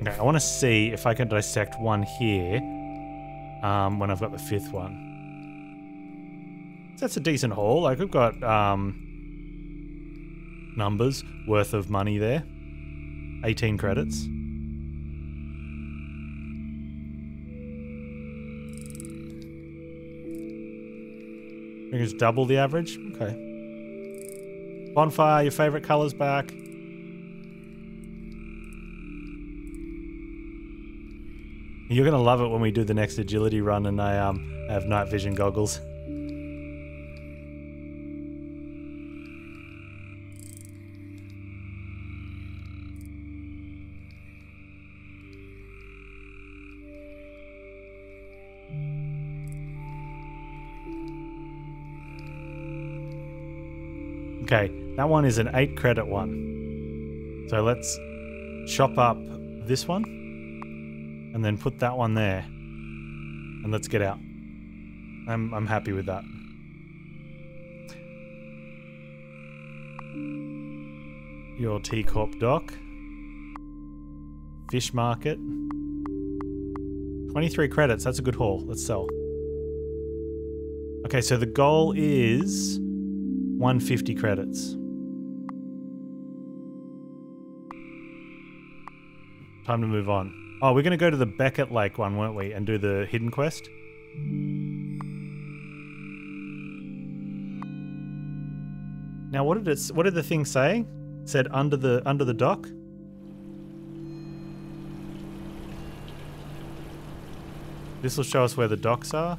Okay, I want to see if I can dissect one here when I've got the 5th one. So that's a decent haul. Like, we've got numbers worth of money there. 18 credits. I think it's double the average. Okay. Bonfire, your favourite colour's back. You're going to love it when we do the next agility run and I have night vision goggles. Okay, that one is an 8 credit one. So let's chop up this one. And then put that one there. And let's get out. I'm happy with that. Your T Corp dock. Fish market. 23 credits, that's a good haul. Let's sell. Okay, so the goal is 150 credits. Time to move on. Oh, we're going to go to the Beckett Lake one, weren't we? And do the hidden quest? Now, what did the thing say? It said under the dock? This will show us where the docks are.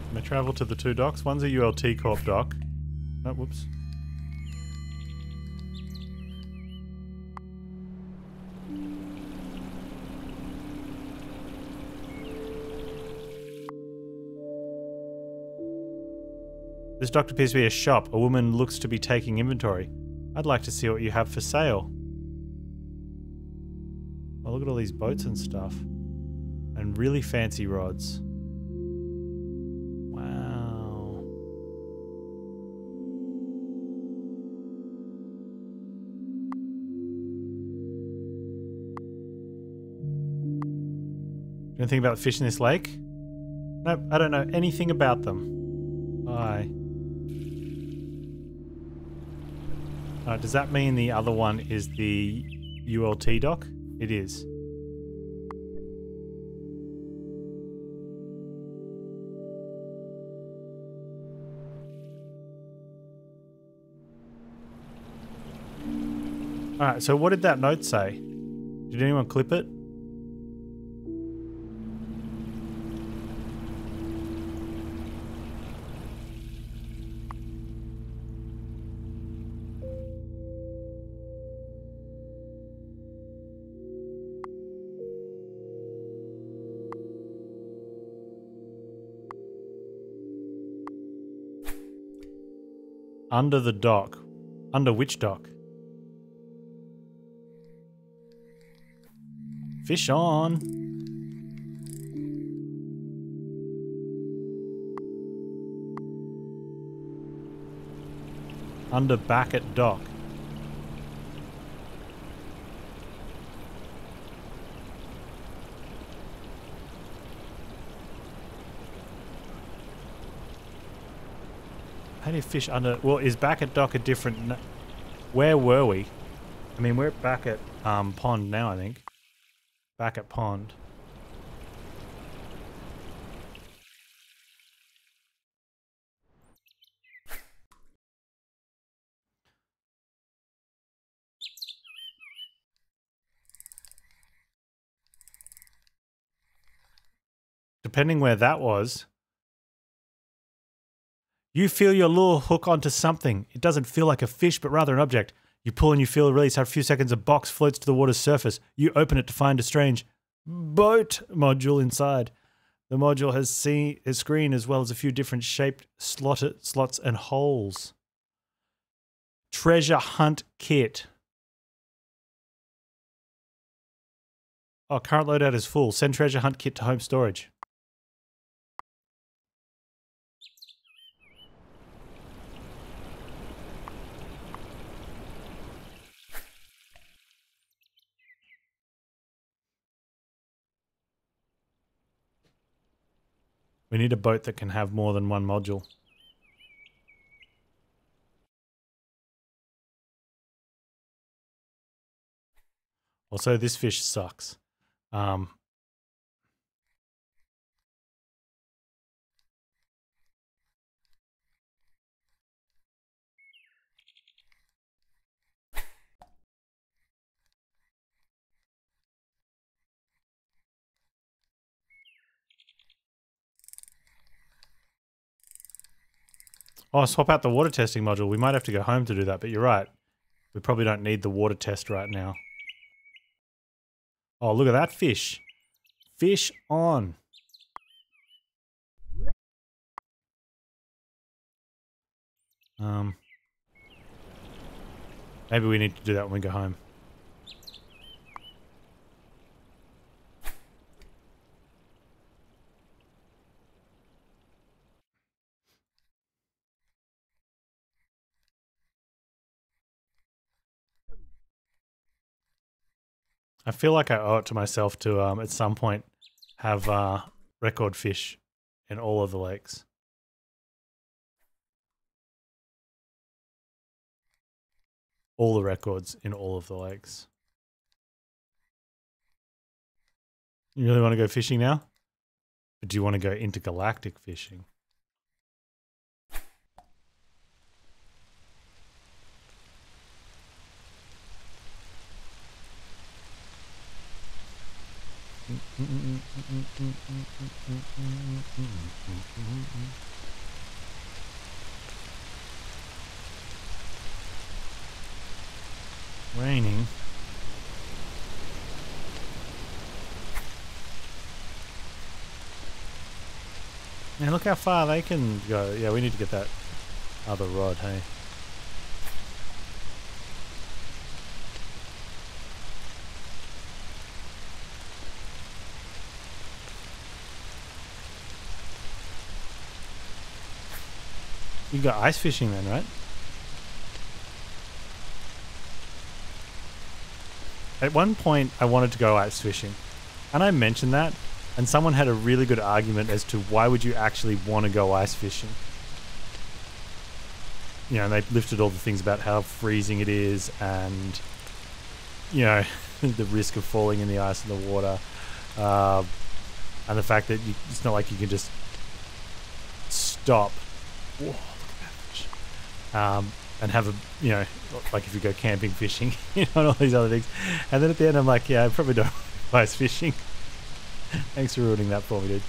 Can I travel to the 2 docks? One's a ULT Corp dock. Oh, whoops. This dock appears to be a shop. A woman looks to be taking inventory. I'd like to see what you have for sale. Oh, look at all these boats and stuff. And really fancy rods. Anything about the fish in this lake? Nope, I don't know anything about them. Bye. Does that mean the other one is the ULT dock? It is. Alright, so what did that note say? Did anyone clip it? Under the dock. Under which dock? Fish on. Under back at dock. How do you fish under? Well, is back at dock a different? Where were we? I mean, we're back at pond now, I think. Back at pond. Depending where that was. You feel your lure hook onto something. It doesn't feel like a fish, but rather an object. You pull and you feel a release. After a few seconds, a box floats to the water's surface. You open it to find a strange boat module inside. The module has a screen as well as a few different shaped slots and holes. Treasure hunt kit. Oh, current loadout is full. Send treasure hunt kit to home storage. We need a boat that can have more than one module. Also, this fish sucks. Oh, swap out the water testing module. We might have to go home to do that, but you're right. We probably don't need the water test right now. Oh, look at that fish. Fish on. Maybe we need to do that when we go home. I feel like I owe it to myself to, at some point, have record fish in all of the lakes. All the records in all of the lakes. You really want to go fishing now? Or do you want to go intergalactic fishing? Raining. Man, look how far they can go. Yeah, we need to get that other rod, hey. You got ice fishing then, right? At one point, I wanted to go ice fishing. And I mentioned that, And someone had a really good argument as to why would you actually want to go ice fishing. You know, and they lifted all the things about how freezing it is and, you know, the risk of falling in the ice and the water. And the fact that it's not like you can just stop. Whoa, look at that fish. And have a, you know, like if you go camping fishing, you know, and all these other things. And then at the end I'm like, yeah, I probably don't go ice fishing. Thanks for ruining that for me, dude.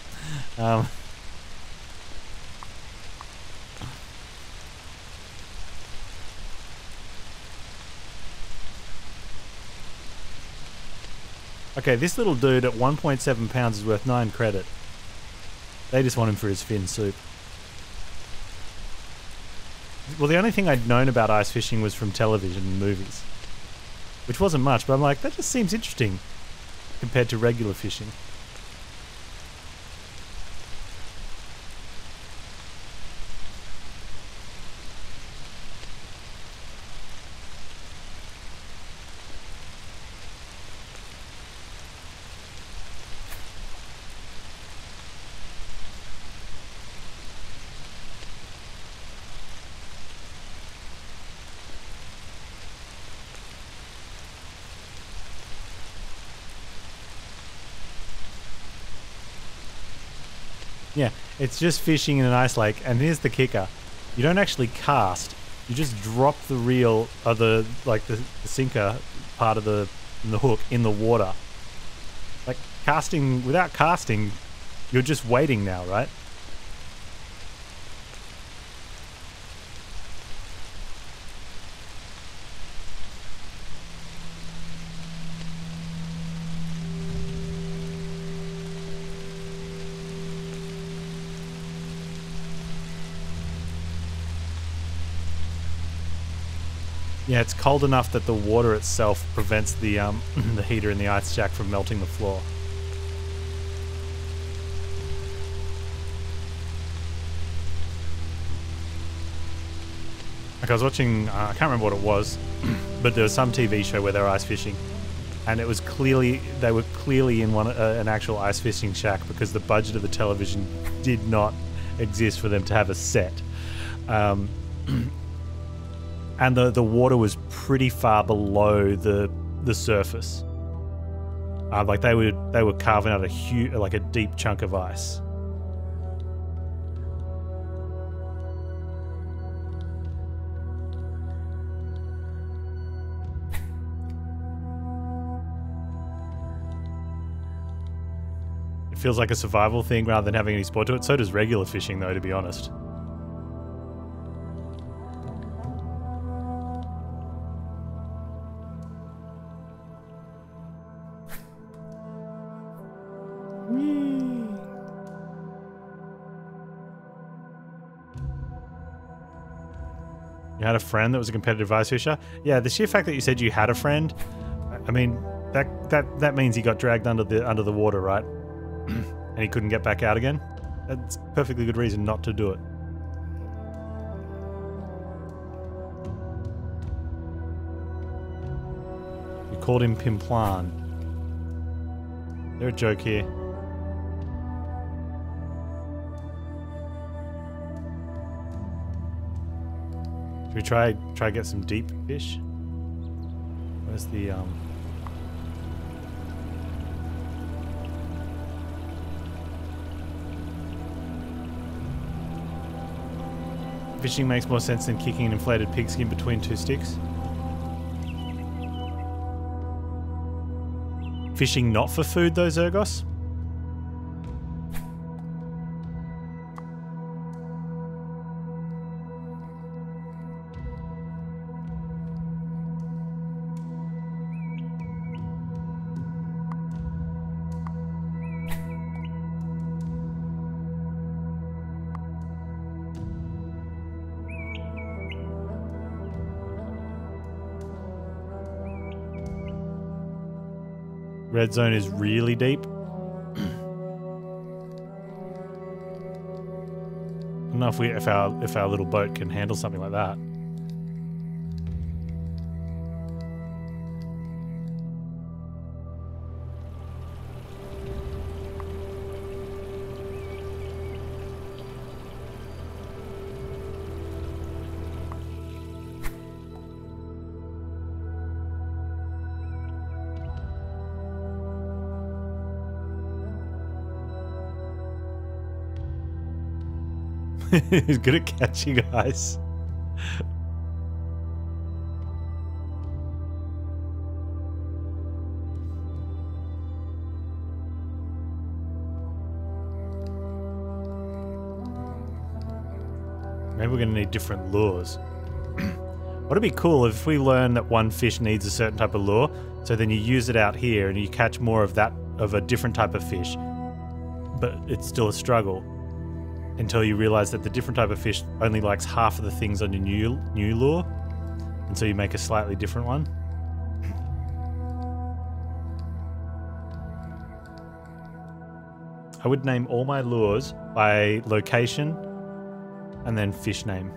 Okay, this little dude at 1.7 pounds is worth 9 credit. They just want him for his fin soup. Well, the only thing I'd known about ice fishing was from television and movies. Which wasn't much, but I'm like, that just seems interesting compared to regular fishing. Yeah, it's just fishing in an ice lake, and here's the kicker. You don't actually cast. You just drop the reel, or the sinker part of the hook in the water. Like casting, without casting, you're just waiting now, right? Yeah, it's cold enough that the water itself prevents the the heater in the ice shack from melting the floor. Like I was watching, I can't remember what it was, but there was some TV show where they were ice fishing, and it was clearly, they were clearly in an actual ice fishing shack because the budget of the television did not exist for them to have a set. And the water was pretty far below the surface. Like they were carving out a deep chunk of ice. It feels like a survival thing rather than having any sport to it. So does regular fishing, though, to be honest. You had a friend that was a competitive ice fisher? Yeah, the sheer fact that you said you had a friend, I mean, that means he got dragged under the water, right? And he couldn't get back out again. That's a perfectly good reason not to do it. You called him Pimplan. Is there a joke here? Should we try get some deep fish? Where's the Fishing makes more sense than kicking an inflated pigskin between two sticks. Fishing not for food though, Zergos? Red zone is really deep. I don't know if our little boat can handle something like that. He's good at catching ice. Maybe we're going to need different lures. Would it be cool if we learn that one fish needs a certain type of lure, so then you use it out here and you catch more of that, of a different type of fish, but it's still a struggle until you realize that the different type of fish only likes half of the things on your new lure, and so you make a slightly different one. I would name all my lures by location and then fish name.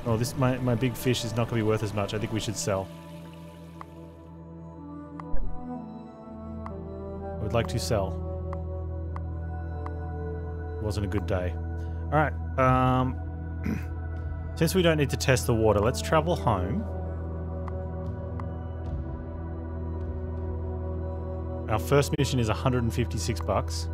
Oh, this my big fish is not going to be worth as much. I think we should sell. I would like to sell. Wasn't a good day. Alright, since we don't need to test the water, let's travel home. Our first mission is 156 bucks.